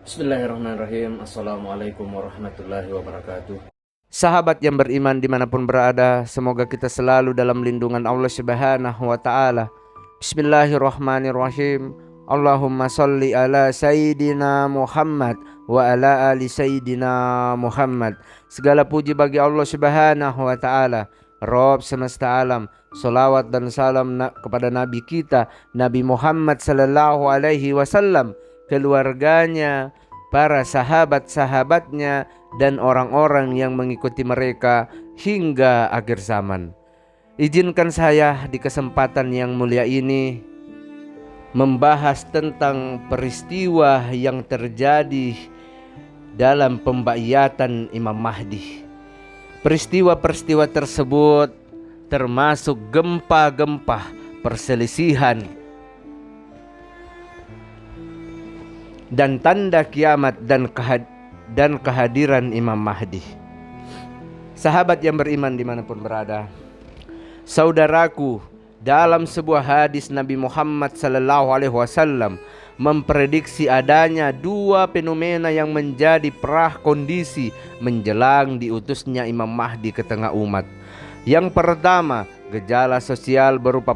Bismillahirrahmanirrahim. Assalamualaikum warahmatullahi wabarakatuh. Sahabat yang beriman dimanapun berada, semoga kita selalu dalam lindungan Allah Subhanahu wa Ta'ala. Bismillahirrahmanirrahim. Allahumma salli ala Sayyidina Muhammad wa ala ali Sayyidina Muhammad. Segala puji bagi Allah Subhanahu wa Ta'ala, Rabb semesta alam. Salawat dan salam kepada Nabi kita, Nabi Muhammad sallallahu alaihi wasallam, keluarganya, para sahabat-sahabatnya, dan orang-orang yang mengikuti mereka hingga akhir zaman. Izinkan saya di kesempatan yang mulia ini membahas tentang peristiwa yang terjadi dalam pembaiyatan Imam Mahdi. Peristiwa-peristiwa tersebut termasuk gempa-gempa, perselisihan, dan tanda kiamat dan kehadiran Imam Mahdi. Sahabat yang beriman dimanapun berada, saudaraku, dalam sebuah hadis Nabi Muhammad SAW memprediksi adanya dua fenomena yang menjadi prakondisi menjelang diutusnya Imam Mahdi ke tengah umat. Yang pertama, gejala sosial berupa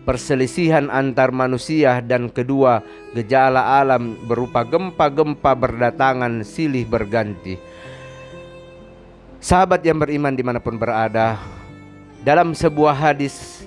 perselisihan antar manusia, dan kedua, gejala alam berupa gempa-gempa berdatangan silih berganti. Sahabat yang beriman dimanapun berada, dalam sebuah hadis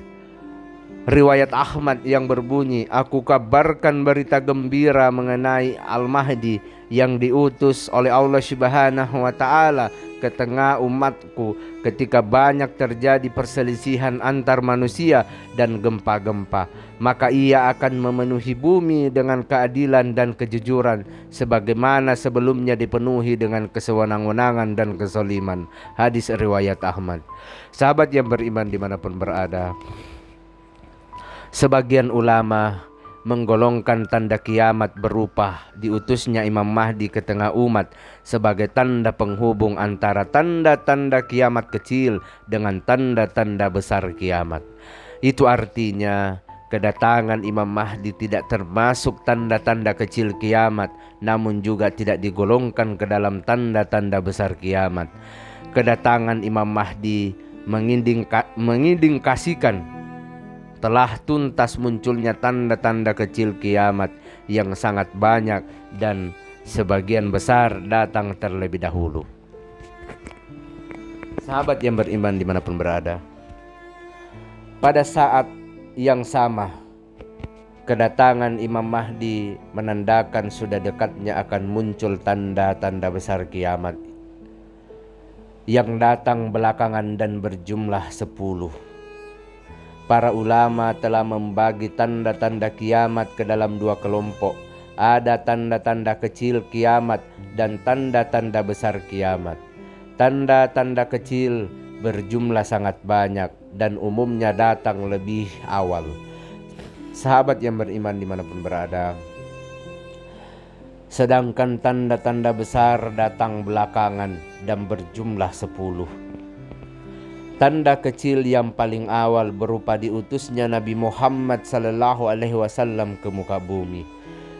riwayat Ahmad yang berbunyi, aku kabarkan berita gembira mengenai Al-Mahdi yang diutus oleh Allah Subhanahu wa Ta'ala ke tengah umatku ketika banyak terjadi perselisihan antar manusia dan gempa-gempa. Maka ia akan memenuhi bumi dengan keadilan dan kejujuran sebagaimana sebelumnya dipenuhi dengan kesewenang-wenangan dan kezaliman. Hadis riwayat Ahmad. Sahabat yang beriman dimanapun berada, sebagian ulama menggolongkan tanda kiamat berupa diutusnya Imam Mahdi ke tengah umat sebagai tanda penghubung antara tanda-tanda kiamat kecil dengan tanda-tanda besar kiamat. Itu artinya kedatangan Imam Mahdi tidak termasuk tanda-tanda kecil kiamat, namun juga tidak digolongkan ke dalam tanda-tanda besar kiamat. Kedatangan Imam Mahdi mengindikasikan telah tuntas munculnya tanda-tanda kecil kiamat yang sangat banyak dan sebagian besar datang terlebih dahulu. Sahabat yang beriman dimanapun berada, pada saat yang sama kedatangan Imam Mahdi menandakan sudah dekatnya akan muncul tanda-tanda besar kiamat yang datang belakangan dan berjumlah 10. Para ulama telah membagi tanda-tanda kiamat ke dalam dua kelompok. Ada tanda-tanda kecil kiamat dan tanda-tanda besar kiamat. Tanda-tanda kecil berjumlah sangat banyak dan umumnya datang lebih awal. Sahabat yang beriman dimanapun berada, sedangkan tanda-tanda besar datang belakangan dan berjumlah 10. Tanda kecil yang paling awal berupa diutusnya Nabi Muhammad SAW ke muka bumi.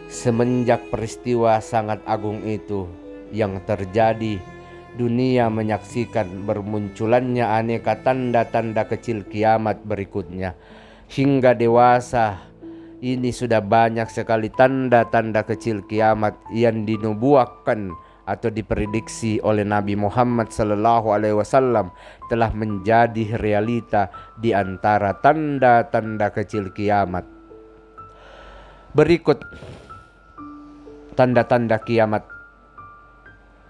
Semenjak peristiwa sangat agung itu yang terjadi, dunia menyaksikan bermunculannya aneka tanda-tanda kecil kiamat berikutnya. Hingga dewasa ini sudah banyak sekali tanda-tanda kecil kiamat yang dinubuatkan atau diprediksi oleh Nabi Muhammad SAW telah menjadi realita di antara tanda-tanda kecil kiamat. Berikut tanda-tanda kiamat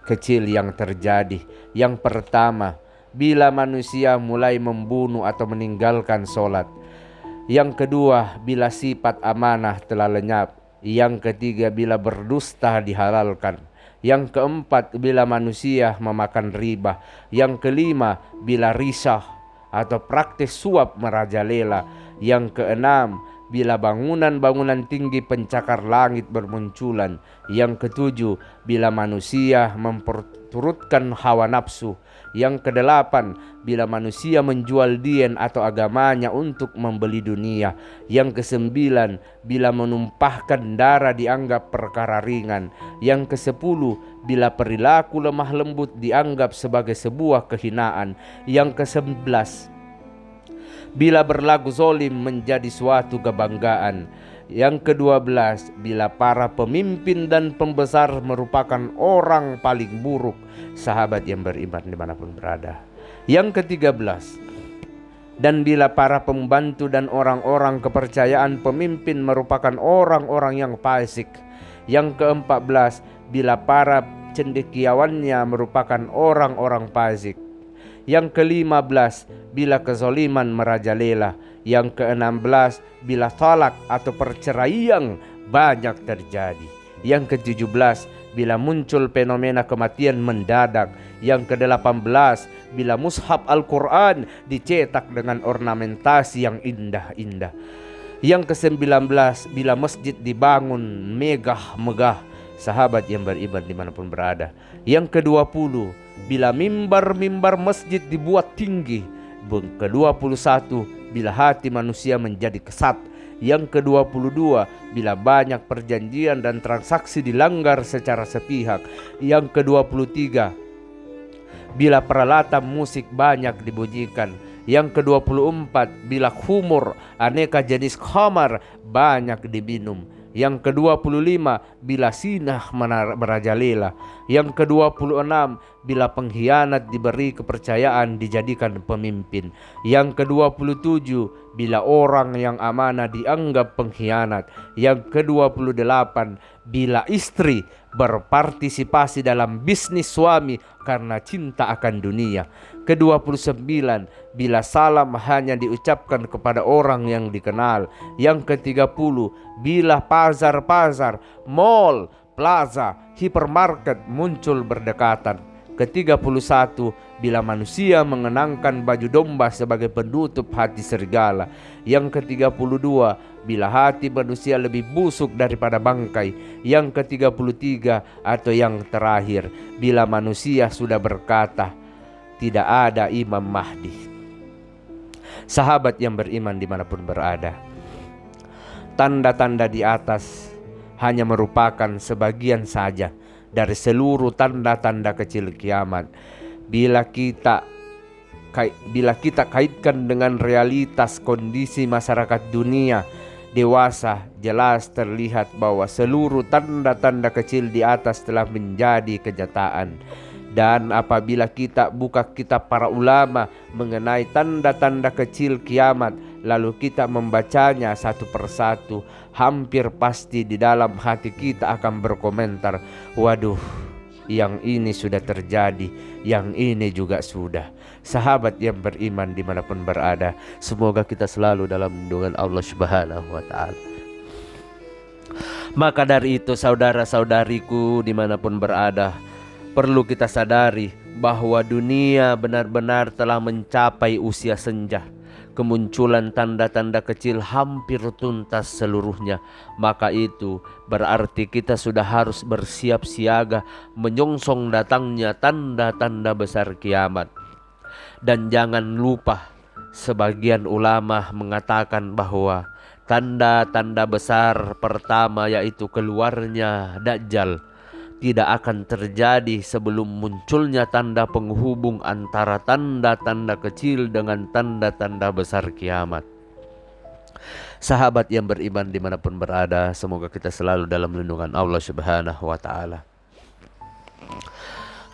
kecil yang terjadi. Yang pertama, bila manusia mulai membunuh atau meninggalkan sholat. Yang kedua, bila sifat amanah telah lenyap. Yang ketiga, bila berdusta dihalalkan. Yang keempat, bila manusia memakan riba. Yang kelima, bila risah atau praktis suap merajalela. Yang keenam, bila bangunan-bangunan tinggi pencakar langit bermunculan. Yang ketujuh, bila manusia memperturutkan hawa nafsu. Yang kedelapan, bila manusia menjual dien atau agamanya untuk membeli dunia. Yang kesembilan, bila menumpahkan darah dianggap perkara ringan. Yang kesepuluh, bila perilaku lemah lembut dianggap sebagai sebuah kehinaan. Yang kesebelas, bila berlaku zolim menjadi suatu kebanggaan. Yang ke-12, bila para pemimpin dan pembesar merupakan orang paling buruk, sahabat yang beriman dimanapun berada. Yang ke-13, dan bila para pembantu dan orang-orang kepercayaan pemimpin merupakan orang-orang yang fasik. Yang ke-14, bila para cendekiawannya merupakan orang-orang fasik. Yang ke-15, bila kezaliman merajalela. Yang ke-16, bila talak atau perceraian banyak terjadi. Yang ke-17, bila muncul fenomena kematian mendadak. Yang ke-18, bila mushaf Al-Quran dicetak dengan ornamentasi yang indah-indah. Yang ke-19, bila masjid dibangun megah-megah, sahabat yang beriman dimanapun berada. Yang ke-20, bila mimbar-mimbar masjid dibuat tinggi. Ke-21, bila hati manusia menjadi kesat. Yang ke-22, bila banyak perjanjian dan transaksi dilanggar secara sepihak. Yang ke-23, bila peralatan musik banyak dibunyikan. Yang ke-24, bila khumur, aneka jenis khamar banyak diminum. Yang ke-25, bila sinah merajalela. Yang ke-26, bila pengkhianat diberi kepercayaan dijadikan pemimpin. Yang ke-27, bila orang yang amanah dianggap pengkhianat. Yang ke-28, bila istri berpartisipasi dalam bisnis suami karena cinta akan dunia. Ke-29, bila salam hanya diucapkan kepada orang yang dikenal. Yang ke-30, bila pasar-pasar, mall, plaza, hipermarket muncul berdekatan. Ke-31, bila manusia mengenangkan baju domba sebagai penutup hati serigala. Yang ke-32, bila hati manusia lebih busuk daripada bangkai. Yang ke-33 atau yang terakhir, bila manusia sudah berkata, tidak ada Imam Mahdi. Sahabat yang beriman dimanapun berada, tanda-tanda di atas hanya merupakan sebagian saja dari seluruh tanda-tanda kecil kiamat. Bila kita kaitkan dengan realitas kondisi masyarakat dunia dewasa, jelas terlihat bahwa seluruh tanda-tanda kecil di atas telah menjadi kenyataan. Dan apabila kita buka kitab para ulama mengenai tanda-tanda kecil kiamat, lalu kita membacanya satu persatu, hampir pasti di dalam hati kita akan berkomentar, waduh, yang ini sudah terjadi, yang ini juga sudah. Sahabat yang beriman dimanapun berada, semoga kita selalu dalam lindungan Allah Subhanahu wa ta'ala. Maka dari itu saudara-saudariku dimanapun berada, perlu kita sadari bahwa dunia benar-benar telah mencapai usia senja. Kemunculan tanda-tanda kecil hampir tuntas seluruhnya. Maka itu berarti kita sudah harus bersiap siaga menyongsong datangnya tanda-tanda besar kiamat. Dan jangan lupa, sebagian ulama mengatakan bahwa tanda-tanda besar pertama yaitu keluarnya Dajjal tidak akan terjadi sebelum munculnya tanda penghubung antara tanda-tanda kecil dengan tanda-tanda besar kiamat. Sahabat yang beriman dimanapun berada, semoga kita selalu dalam lindungan Allah Subhanahu wa ta'ala.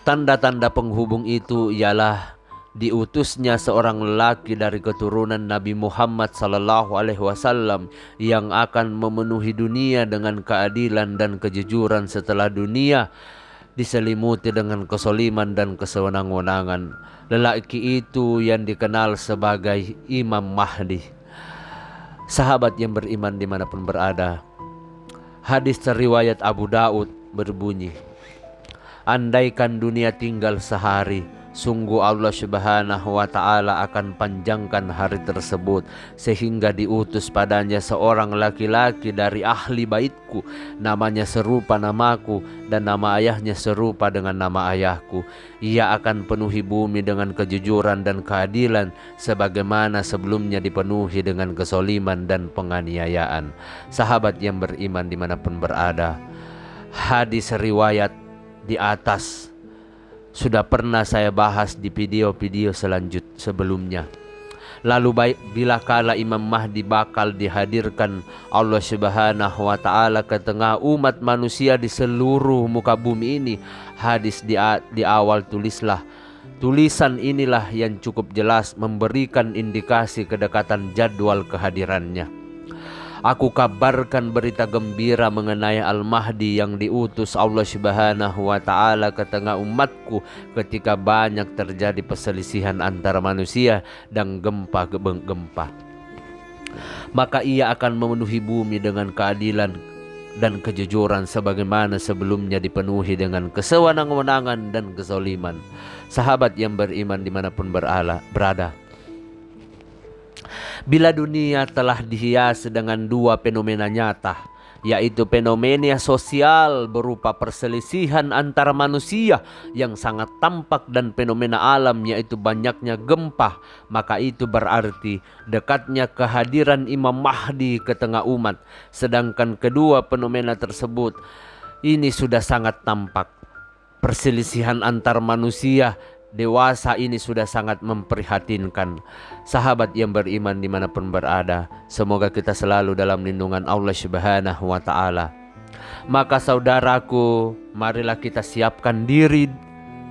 Tanda-tanda penghubung itu ialah diutusnya seorang lelaki dari keturunan Nabi Muhammad SAW yang akan memenuhi dunia dengan keadilan dan kejujuran setelah dunia diselimuti dengan kesoliman dan kesewenang-wenangan. Lelaki itu yang dikenal sebagai Imam Mahdi. Sahabat yang beriman dimanapun berada, hadis riwayat Abu Daud berbunyi, andaikan dunia tinggal sehari, Sungguh Allah Subhanahu wa ta'ala akan panjangkan hari tersebut, sehingga diutus padanya seorang laki-laki dari ahli baitku, namanya serupa namaku dan nama ayahnya serupa dengan nama ayahku. Ia akan penuhi bumi dengan kejujuran dan keadilan, sebagaimana sebelumnya dipenuhi dengan kesoliman dan penganiayaan. Sahabat yang beriman dimanapun berada, hadis riwayat di atas sudah pernah saya bahas di video-video sebelumnya. Lalu bila kala Imam Mahdi bakal dihadirkan Allah Subhanahu wa ta'ala ke tengah umat manusia di seluruh muka bumi ini, hadis di awal tulisan inilah yang cukup jelas memberikan indikasi kedekatan jadwal kehadirannya. Aku kabarkan berita gembira mengenai Al-Mahdi yang diutus Allah Subhanahu wa ta'ala ke tengah umatku ketika banyak terjadi perselisihan antara manusia dan gempa. Maka ia akan memenuhi bumi dengan keadilan dan kejujuran sebagaimana sebelumnya dipenuhi dengan kesewenang-wenangan dan kezaliman. Sahabat yang beriman dimanapun berada, bila dunia telah dihiasi dengan dua fenomena nyata, yaitu fenomena sosial berupa perselisihan antara manusia yang sangat tampak dan fenomena alam yaitu banyaknya gempa, maka itu berarti dekatnya kehadiran Imam Mahdi ke tengah umat. Sedangkan kedua fenomena tersebut ini sudah sangat tampak. Perselisihan antar manusia dewasa ini sudah sangat memprihatinkan. Sahabat yang beriman dimanapun berada, semoga kita selalu dalam lindungan Allah Subhanahu wa ta'ala. Maka saudaraku, marilah kita siapkan diri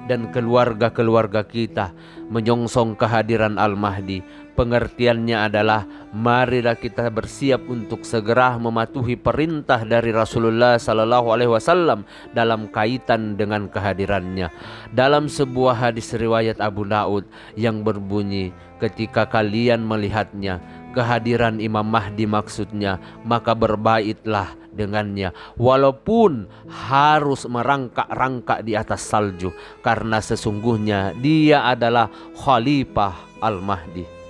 dan keluarga-keluarga kita menyongsong kehadiran Al-Mahdi. Pengertiannya adalah marilah kita bersiap untuk segera mematuhi perintah dari Rasulullah sallallahu alaihi wasallam dalam kaitan dengan kehadirannya. Dalam sebuah hadis riwayat Abu Daud yang berbunyi, ketika kalian melihatnya, kehadiran Imam Mahdi maksudnya, maka berbaitlah dengannya walaupun harus merangkak-rangkak di atas salju, karena sesungguhnya dia adalah Khalifah Al-Mahdi.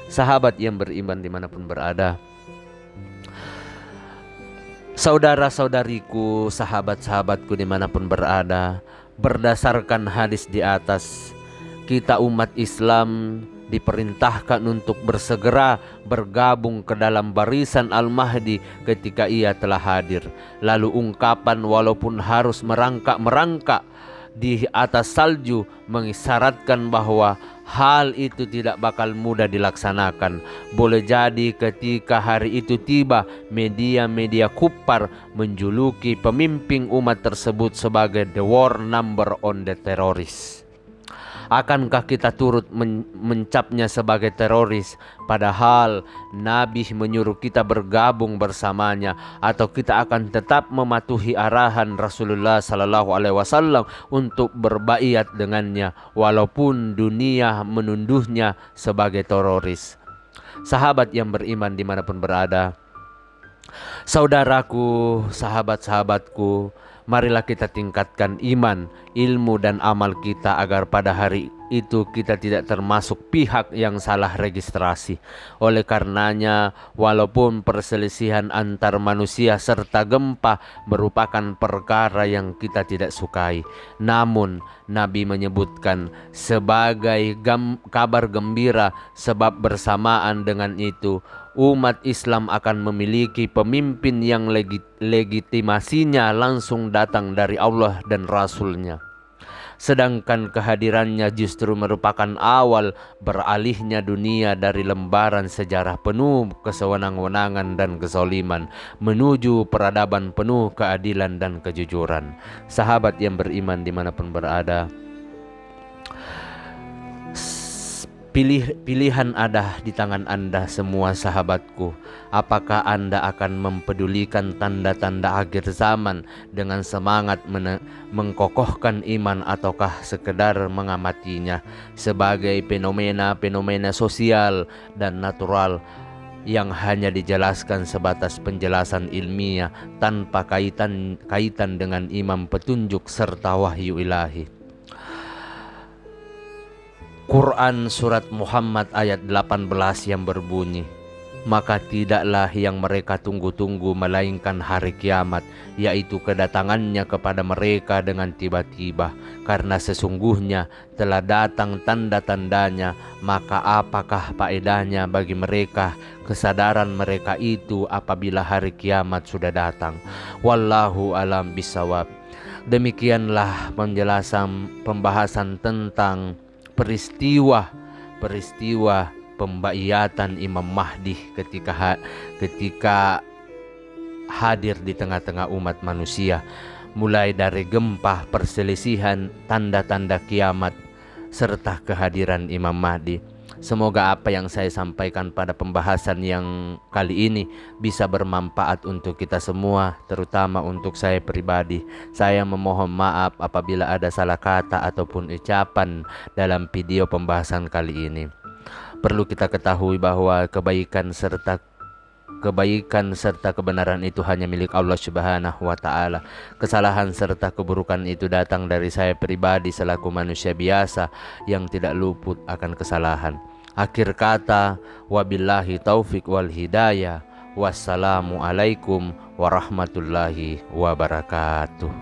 Sahabat yang beriman dimanapun berada, saudara-saudariku, sahabat-sahabatku dimanapun berada, berdasarkan hadis di atas, kita umat Islam diperintahkan untuk bersegera bergabung ke dalam barisan Al-Mahdi ketika ia telah hadir. Lalu ungkapan walaupun harus merangkak di atas salju mengisyaratkan bahwa hal itu tidak bakal mudah dilaksanakan. Boleh jadi ketika hari itu tiba, media-media kuppar menjuluki pemimpin umat tersebut sebagai the war number on the terrorist. Akankah kita turut mencapnya sebagai teroris, padahal Nabi menyuruh kita bergabung bersamanya, atau kita akan tetap mematuhi arahan Rasulullah sallallahu alaihi wasallam untuk berbaiat dengannya walaupun dunia menunduhnya sebagai teroris? Sahabat yang beriman dimanapun berada, saudaraku, sahabat-sahabatku, marilah kita tingkatkan iman, ilmu dan amal kita agar pada hari itu kita tidak termasuk pihak yang salah registrasi. Oleh karenanya, walaupun perselisihan antar manusia serta gempa merupakan perkara yang kita tidak sukai, namun Nabi menyebutkan sebagai kabar gembira, sebab bersamaan dengan itu umat Islam akan memiliki pemimpin yang legitimasinya langsung datang dari Allah dan Rasul-Nya. Sedangkan kehadirannya justru merupakan awal beralihnya dunia dari lembaran sejarah penuh kesewenang-wenangan dan kezaliman menuju peradaban penuh keadilan dan kejujuran. Sahabat yang beriman dimanapun berada, pilihan ada di tangan Anda semua sahabatku. Apakah Anda akan mempedulikan tanda-tanda akhir zaman dengan semangat mengkokohkan iman, ataukah sekedar mengamatinya sebagai fenomena-fenomena sosial dan natural yang hanya dijelaskan sebatas penjelasan ilmiah tanpa kaitan dengan imam petunjuk serta wahyu ilahi? Quran surat Muhammad ayat 18 yang berbunyi, maka tidaklah yang mereka tunggu-tunggu melainkan hari kiamat, yaitu kedatangannya kepada mereka dengan tiba-tiba, karena sesungguhnya telah datang tanda-tandanya, maka apakah faedahnya bagi mereka kesadaran mereka itu apabila hari kiamat sudah datang. Wallahu alam bisawab. Demikianlah penjelasan pembahasan tentang peristiwa pembaiatan Imam Mahdi ketika hadir di tengah-tengah umat manusia, mulai dari gempa, perselisihan, tanda-tanda kiamat, serta kehadiran Imam Mahdi. Semoga apa yang saya sampaikan pada pembahasan yang kali ini bisa bermanfaat untuk kita semua, terutama untuk saya pribadi. Saya memohon maaf apabila ada salah kata ataupun ucapan dalam video pembahasan kali ini. Perlu kita ketahui bahwa kebaikan serta kebenaran itu hanya milik Allah Subhanahu wa Ta'ala. Kesalahan serta keburukan itu datang dari saya pribadi selaku manusia biasa yang tidak luput akan kesalahan. Akhir kata, wabillahi taufik wal hidayah. Wassalamualaikum warahmatullahi wabarakatuh.